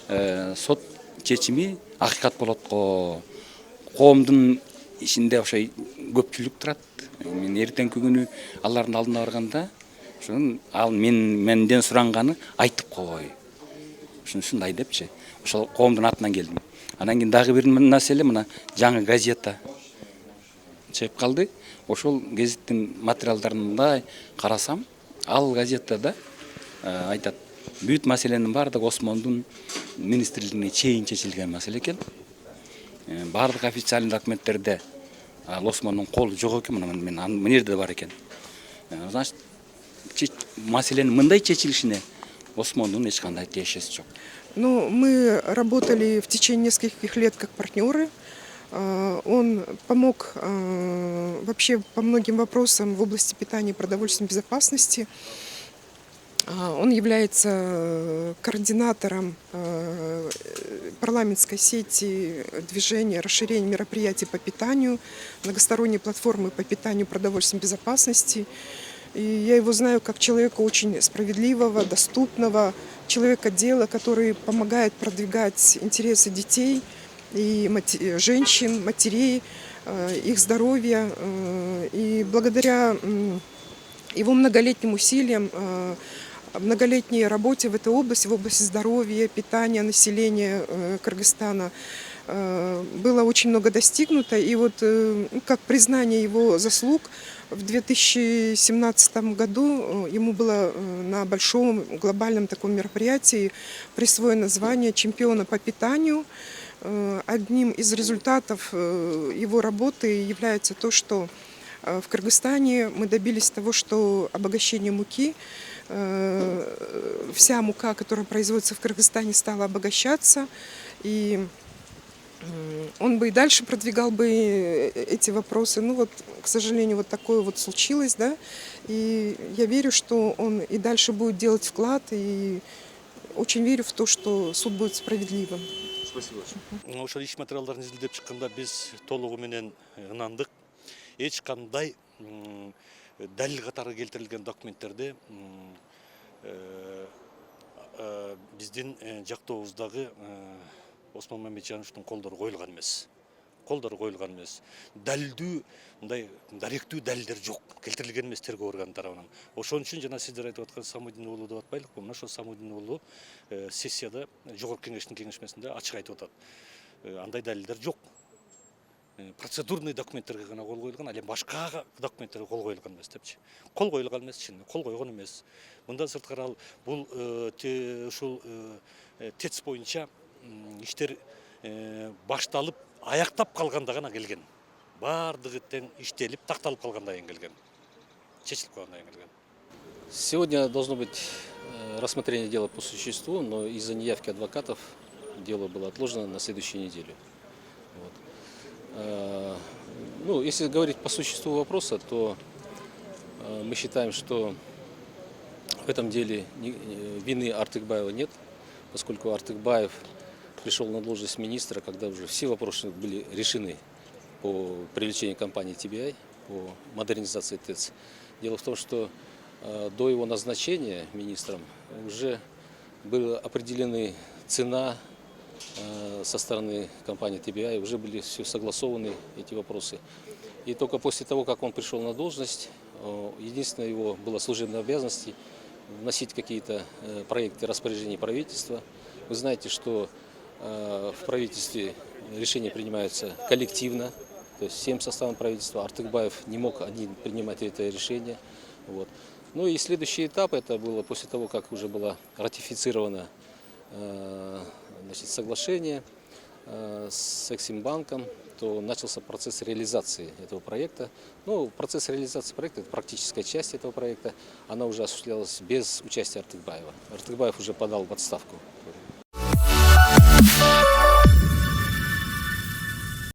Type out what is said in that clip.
сот чечими акыйкат болот го. Коомдун ичинде ошо көпчүлүк турат. Мен эртеңки күнү алардын алдына барганда ал менден суранганы айтып койгой. Ушундай депчи. Ошол коомдун атынан келдим. Анан кийин дагы бир маселе мына жаңы газета чыгып калды. Ошол гезиттин материалдарында карасам, ал газетада айтат, бүт маселенин баардыгы Осмондун министрлигине чейин чечилген маселе экен. Баардык официальный документтерде ал Осмондун колу жок экен, мына мына жерде бар экен. Значит, маселенин мындай чечилишине Осмондун эч кандай тиешеси жок. Ну, мы работали в течение нескольких лет как партнеры. Он помог вообще по многим вопросам в области питания и продовольственной безопасности. Он является координатором парламентской сети движения расширения мероприятий по питанию, многосторонней платформы по питанию и продовольственной безопасности. И я его знаю как человека очень справедливого, доступного, человека дела, который помогает продвигать интересы детей и женщин, матерей, их здоровья. И благодаря его многолетним усилиям, многолетней работе в этой области, в области здоровья, питания населения Кыргызстана, было очень много достигнуто. И вот как признание его заслуг, в 2017 году ему было на большом глобальном таком мероприятии присвоено звание чемпиона по питанию. Одним из результатов его работы является то, что в Кыргызстане мы добились того, что обогащение муки, вся мука, которая производится в Кыргызстане, стала обогащаться. И он бы и дальше продвигал бы эти вопросы. Ну вот, к сожалению, вот такое вот случилось, да. И я верю, что он и дальше будет делать вклад, и очень верю в то, что суд будет справедливым. Спасибо. Ошол иш материалдарын изилдеп чыкканда биз толугу менен ынандык. Эч кандай далил катары келтирилген документтерде биздин жактообуздагы Осмон Мамеджановичтин колдору коюлган эмес. Далилдүү, мындай даректүү далилдер жок, келтирилген эмес тергөө органы тарабынан. Ошон үчүн жана сиздер айтып аткан Самудин уулу деп атпайлыкпы? Мына ошол Самудин уулу сессияда жогорку кеңештин кеңешмесинде ачык айтып атат. Андай далилдер жок. Процедурный документтерге гана кол коюлган, ал эми башка документтерге кол коюлган эмес депчи. Кол коюлган эмес, чын, кол койгон эмес. Мындан сырткары ал бул ушул ТЭЦ боюнча иштер башталып, аяктап калганда гана келген. Бардыгы тең иштелип, такталып калгандан кийин келген. Чечилип калгандан кийин келген. Сегодня должно быть рассмотрение дела по существу, но из-за неявки адвокатов дело было отложено на следующую неделю. Вот. Ну, если говорить по существу вопроса, то мы считаем, что в этом деле вины Артыкбаева нет, поскольку Артыкбаев пришел на должность министра, когда уже все вопросы были решены по привлечению компании TBI, по модернизации ТЭЦ. Дело в том, что до его назначения министром уже была определена цена со стороны компании TBI, уже были все согласованы эти вопросы. И только после того, как он пришел на должность, единственное его было служебной обязанности вносить какие-то проекты распоряжений правительства. Вы знаете, что в правительстве решения принимаются коллективно, то есть всем составом правительства. Артыкбаев не мог один принимать это решение. Вот. Ну и следующий этап, это было после того, как уже было ратифицировано соглашение с Эксимбанком, то начался процесс реализации этого проекта. Ну, процесс реализации проекта, это практическая часть этого проекта, она уже осуществлялась без участия Артыкбаева. Артыкбаев уже подал в отставку.